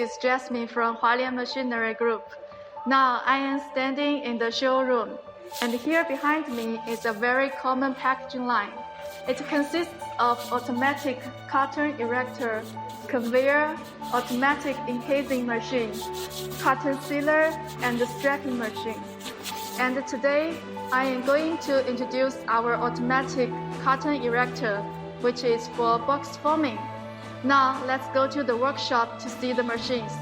is Jasmine from Hualian Machinery Group. Now I am standing in the showroom, and here behind me is a very common packaging line. It consists of automatic carton erector, conveyor, automatic encasing machine, carton sealer, and strapping machine. And today, I am going to introduce our automatic carton erector, which is for box forming. Now, let's go to the workshop to see the machines.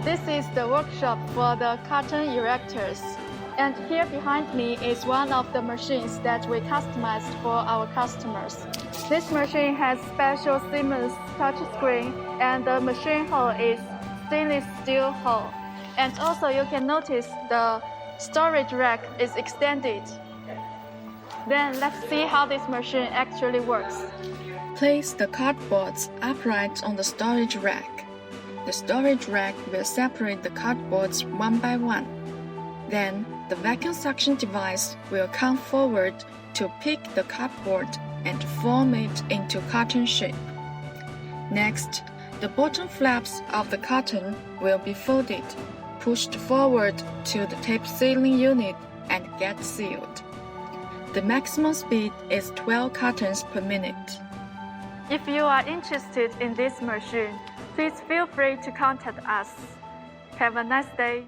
This is the workshop for the carton erectors. And here behind me is one of the machines that we customized for our customers. This machine has special seamless touchscreen, and the machine hull is stainless steel hull. And also you can notice the storage rack is extended. Then let's see how this machine actually works. Place the cardboards upright on the storage rack. The storage rack will separate the cardboards one by one. Then, the vacuum suction device will come forward to pick the cardboard and form it into carton shape. Next, the bottom flaps of the carton will be folded, pushed forward to the tape sealing unit, and get sealed. The maximum speed is 12 cartons per minute. If you are interested in this machine, please feel free to contact us. Have a nice day.